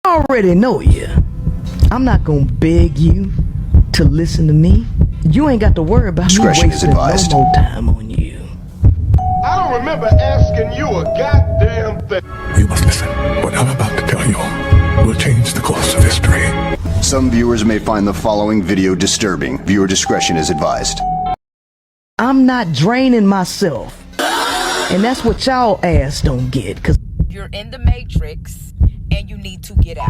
already know you. I'm not gonna beg you to listen to me. You ain't got to worry about me Discretion is wasting no advised. more time on you. I don't remember asking you a goddamn thing. You must listen. What I'm about to tell you will change the course of history. Some viewers may find the following video disturbing. Viewer discretion is advised. I'm not draining myself. And that's what y'all ass don't get, cause You're in the Matrix and you need to get out.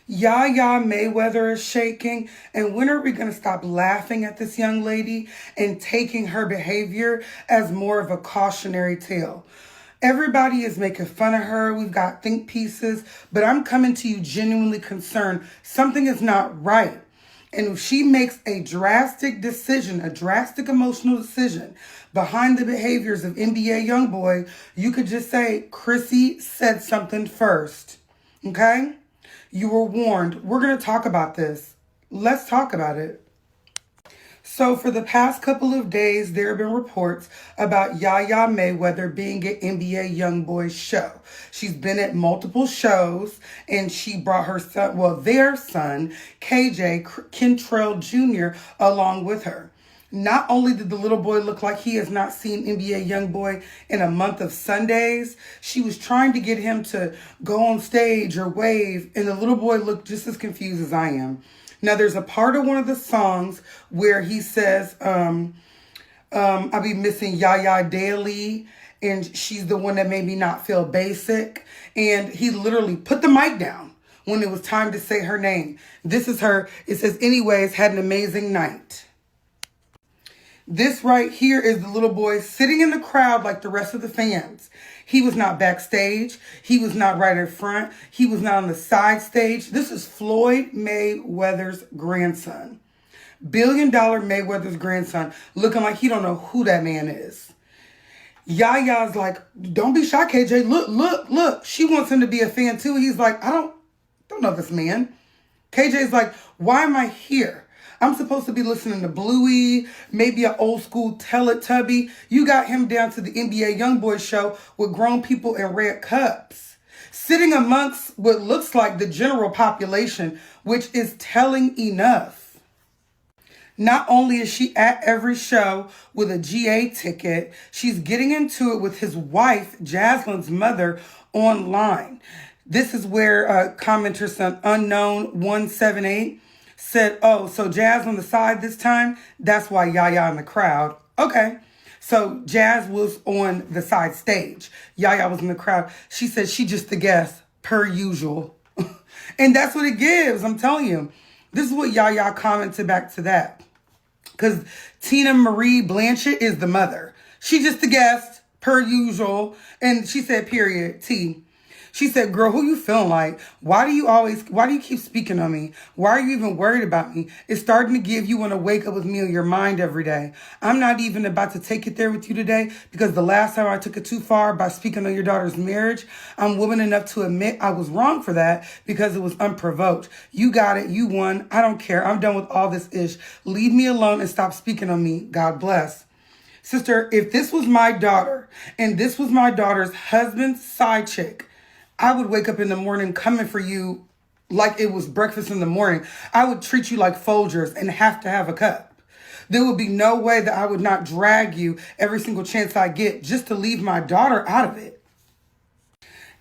Yaya Mayweather is shaking, and when are we going to stop laughing at this young lady and taking her behavior as more of a cautionary tale? Everybody is making fun of her. We've got think pieces, but I'm coming to you genuinely concerned. Something is not right. And if she makes a drastic decision, a drastic emotional decision behind the behaviors of NBA YoungBoy, you could just say, Chrissy said something first. Okay? You were warned. We're going to talk about this. Let's talk about it. So for the past couple of days, there have been reports about Yaya Mayweather being at NBA YoungBoy's show. She's been at multiple shows, and she brought her son, their son, KJ Kentrell Jr., along with her. Not only did the little boy look like he has not seen NBA YoungBoy in a month of Sundays, she was trying to get him to go on stage or wave, and the little boy looked just as confused as I am. Now, there's a part of one of the songs where he says, I'll be missing Yaya daily, and she's the one that made me not feel basic. And he literally put the mic down when it was time to say her name. This is her. It says, anyways, had an amazing night. This right here is the little boy sitting in the crowd like the rest of the fans. He was not backstage. He was not right in front. He was not on the side stage. This is Floyd Mayweather's grandson. $1 billion Mayweather's grandson, looking like he don't know who that man is. Yaya's like, don't be shy, KJ. Look. She wants him to be a fan too. He's like, I don't know this man. KJ's like, why am I here? I'm supposed to be listening to Bluey, maybe an old school Teletubby. You got him down to the NBA YoungBoy show with grown people in red cups, sitting amongst what looks like the general population, which is telling enough. Not only is she at every show with a GA ticket, she's getting into it with his wife, Jaslyn's mother, online. This is where commenter son Unknown178 said, oh, so Jazz on the side this time? That's why Yaya in the crowd. Okay. So Jazz was on the side stage. Yaya was in the crowd. She said she just the guest, per usual. And that's what it gives. I'm telling you. This is what Yaya commented back to that. Because Tina Marie Blanchett is the mother. She just the guest, per usual. And she said, period, T. She said, girl, who you feeling like? Why do you keep speaking on me? Why are you even worried about me? It's starting to give you want to wake up with me on your mind every day. I'm not even about to take it there with you today because the last time I took it too far by speaking on your daughter's marriage, I'm woman enough to admit I was wrong for that because it was unprovoked. You got it. You won. I don't care. I'm done with all this ish. Leave me alone and stop speaking on me. God bless. Sister, if this was my daughter and this was my daughter's husband's side chick, I would wake up in the morning coming for you like it was breakfast in the morning. I would treat you like Folgers and have to have a cup. There would be no way that I would not drag you every single chance I get just to leave my daughter out of it.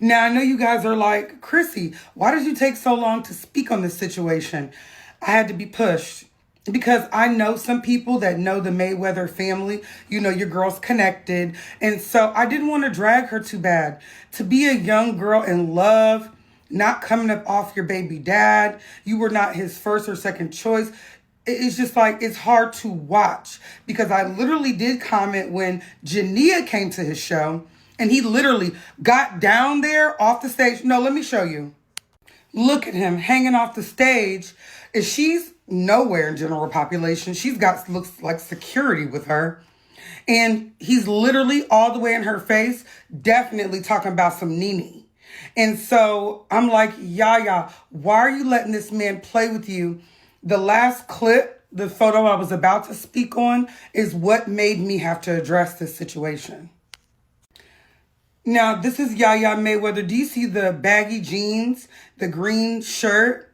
Now, I know you guys are like, Chrissy, why did you take so long to speak on this situation? I had to be pushed. Because I know some people that know the Mayweather family, you know, your girl's connected. And so I didn't want to drag her too bad. To be a young girl in love, not coming up off your baby dad, you were not his first or second choice. It's just like, it's hard to watch. Because I literally did comment when Jania came to his show and he literally got down there off the stage. No, let me show you. Look at him hanging off the stage. And she's nowhere in general population. She's got, looks like security with her. And he's literally all the way in her face, definitely talking about some Nene. And so I'm like, Yaya, why are you letting this man play with you? The last clip, the photo I was about to speak on, is what made me have to address this situation. Now, this is Yaya Mayweather. Do you see the baggy jeans, the green shirt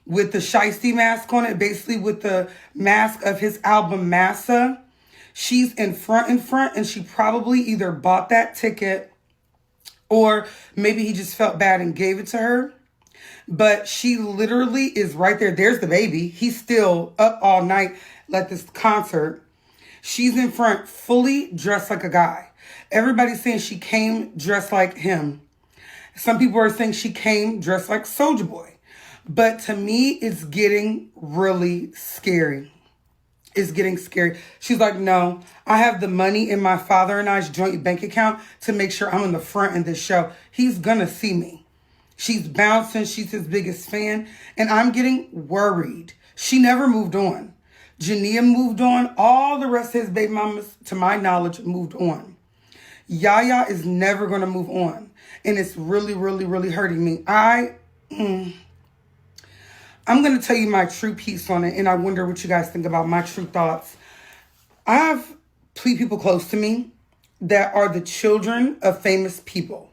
with the shiesty mask on it, basically with the mask of his album Massa? She's in front, and she probably either bought that ticket or maybe he just felt bad and gave it to her. But she literally is right there. There's the baby. He's still up all night at this concert. She's in front, fully dressed like a guy. Everybody's saying she came dressed like him. Some people are saying she came dressed like Soulja Boy. But to me, it's getting really scary. It's getting scary. She's like, no, I have the money in my father and I's joint bank account to make sure I'm in the front in this show. He's gonna see me. She's bouncing. She's his biggest fan. And I'm getting worried. She never moved on. Jania moved on. All the rest of his baby mamas, to my knowledge, moved on. Yaya is never going to move on. And it's really, really, really hurting me. I'm going to tell you my true piece on it. And I wonder what you guys think about my true thoughts. I have three people close to me that are the children of famous people.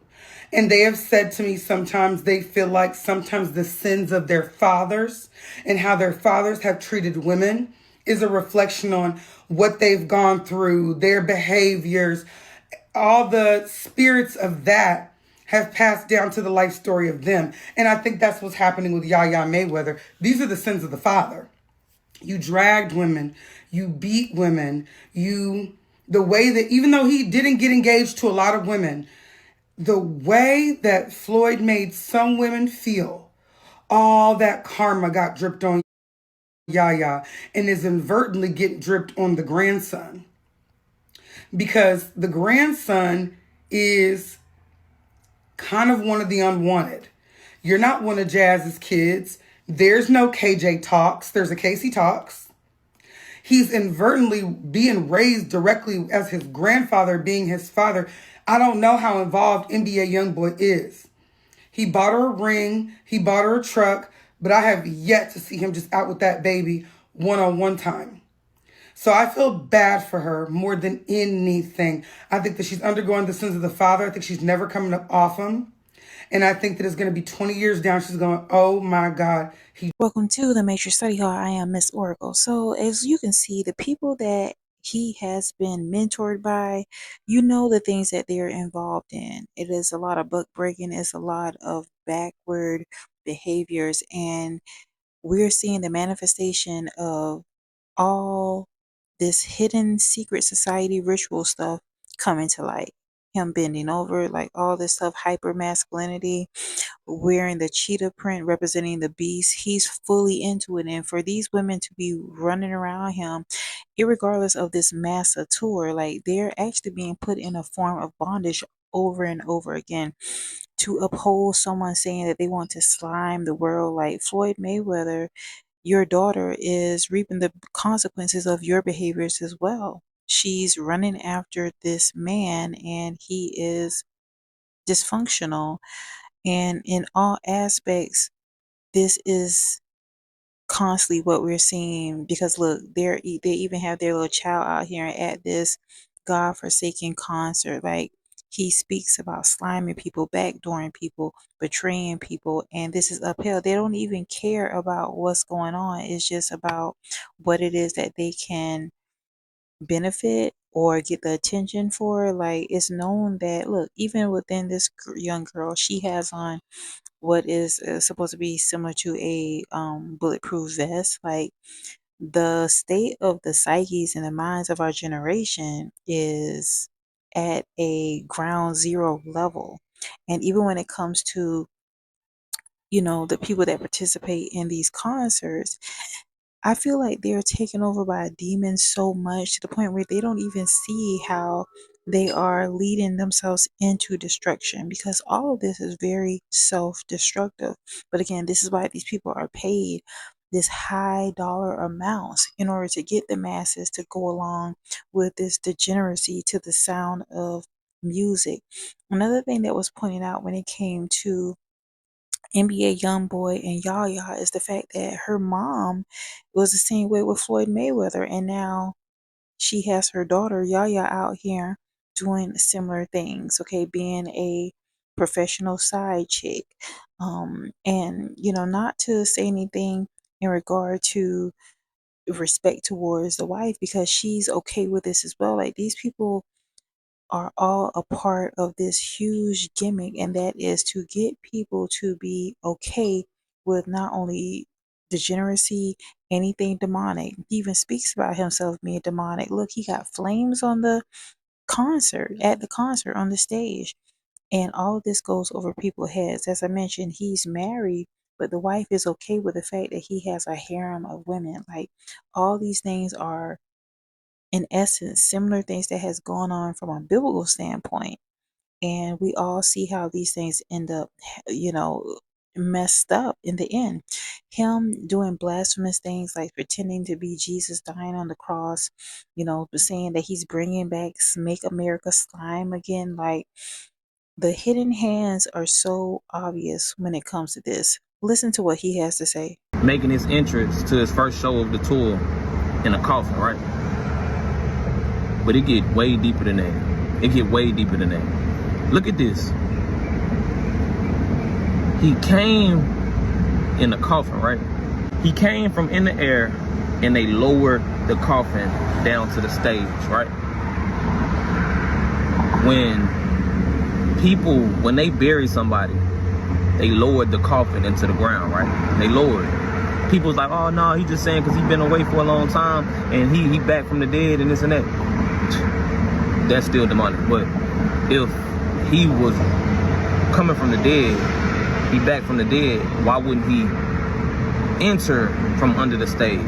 And they have said to me sometimes they feel like sometimes the sins of their fathers and how their fathers have treated women is a reflection on what they've gone through, their behaviors. All the spirits of that have passed down to the life story of them. And I think that's what's happening with Yaya Mayweather. These are the sins of the father. You dragged women, you beat women, the way that, even though he didn't get engaged to a lot of women, the way that Floyd made some women feel, all that karma got dripped on Yaya and is inadvertently getting dripped on the grandson. Because the grandson is kind of one of the unwanted. You're not one of Jazz's kids. There's no KJ Talks. There's a Casey Talks. He's inadvertently being raised directly as his grandfather being his father. I don't know how involved NBA Youngboy is. He bought her a ring. He bought her a truck. But I have yet to see him just out with that baby one-on-one time. So I feel bad for her more than anything. I think that she's undergoing the sins of the father. I think she's never coming up off him. And I think that it's going to be 20 years down. She's going, oh my God. Welcome to the Matrix Study Hall. I am Miss Oracle. So as you can see, the people that he has been mentored by, you know the things that they're involved in. It is a lot of book breaking. It's a lot of backward behaviors. And we're seeing the manifestation of all this hidden secret society ritual stuff coming to light. Him bending over, like all this stuff, hyper masculinity, wearing the cheetah print representing the beast. He's fully into it. And for these women to be running around him, irregardless of this massa tour, like they're actually being put in a form of bondage over and over again to uphold someone saying that they want to slime the world. Like Floyd Mayweather, your daughter is reaping the consequences of your behaviors as well. She's running after this man and he is dysfunctional. And in all aspects, this is constantly what we're seeing because look, they even have their little child out here at this godforsaken concert. Like he speaks about sliming people, backdooring people, betraying people, and this is uphill. They don't even care about what's going on. It's just about what it is that they can benefit or get the attention for. Like it's known that look, even within this young girl, she has on what is supposed to be similar to a bulletproof vest. Like the state of the psyches and the minds of our generation is at a ground zero level. And even when it comes to, you know, the people that participate in these concerts, I feel like they're taken over by a demon so much to the point where they don't even see how they are leading themselves into destruction because all of this is very self-destructive. But again, this is why these people are paid this high dollar amounts in order to get the masses to go along with this degeneracy to the sound of music. Another thing that was pointed out when it came to NBA Youngboy and Yaya is the fact that her mom was the same way with Floyd Mayweather, and now she has her daughter Yaya out here doing similar things, okay, being a professional side chick. And not to say anything in regard to respect towards the wife, because she's okay with this as well. Like, these people are all a part of this huge gimmick, and that is to get people to be okay with not only degeneracy, anything demonic. He even speaks about himself being demonic. Look, he got flames on the at the concert on the stage. And all of this goes over people's heads. As I mentioned, he's married, but the wife is okay with the fact that he has a harem of women. Like, all these things are, in essence, similar things that has gone on from a biblical standpoint. And we all see how these things end up, messed up in the end. Him doing blasphemous things like pretending to be Jesus dying on the cross, saying that he's bringing back Make America Slime again. Like, the hidden hands are so obvious when it comes to this. Listen to what he has to say. Making his entrance to his first show of the tour in a coffin, right? But it get way deeper than that. It get way deeper than that. Look at this. He came in a coffin, right? He came from in the air, and they lowered the coffin down to the stage, right? When they bury somebody, they lowered the coffin into the ground, right? They lowered it. People's like, oh no, he just saying because he been away for a long time and he back from the dead and this and that. That's still demonic. But if he was coming from the dead, he back from the dead, why wouldn't he enter from under the stage?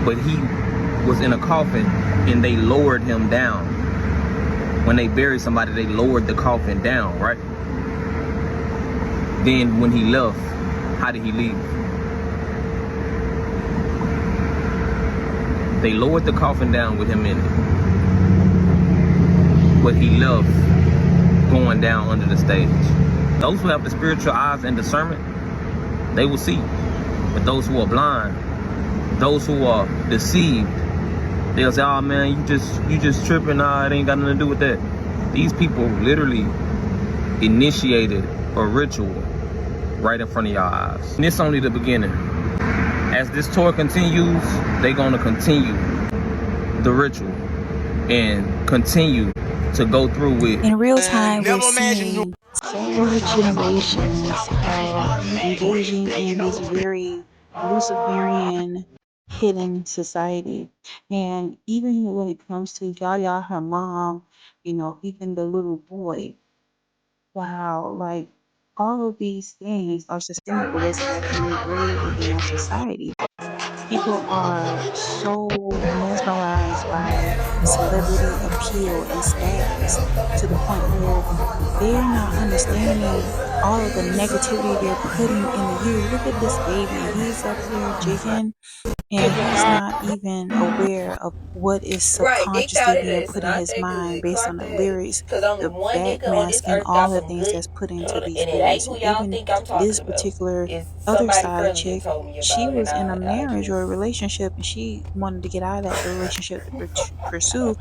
But he was in a coffin and they lowered him down. When they buried somebody, they lowered the coffin down, right? Then when he left, how did he leave? They lowered the coffin down with him in it. But he left going down under the stage. Those who have the spiritual eyes and discernment, they will see. But those who are blind, those who are deceived, they'll say, oh man, you just tripping, nah, it ain't got nothing to do with that. These people literally initiated a ritual right in front of your eyes. And it's only the beginning. As this tour continues, they're gonna continue the ritual and continue to go through with. In real time, we're seeing several generations engaging in this very Luciferian hidden society. And even when it comes to Yaya, her mom, even the little boy, wow, like, all of these things are systemic of what's happening really within our society. People are so mesmerized by celebrity appeal and status to the point where they're not understanding all of the negativity they're putting in the youth. Look at this baby. He's up here jigging, and he's not even aware of what is subconsciously being put in his mind based on the lyrics, the backmasking, all the things that's put into these lyrics. And even this particular other side chick, she was in a marriage or a relationship, and she wanted to get out of that relationship to pursue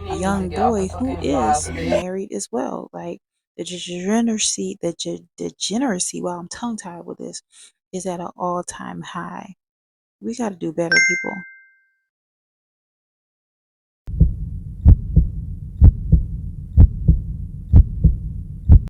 a young boy who is married as well. Like, the degeneracy, while I'm tongue tied with this, is at an all-time high. We got to do better, people.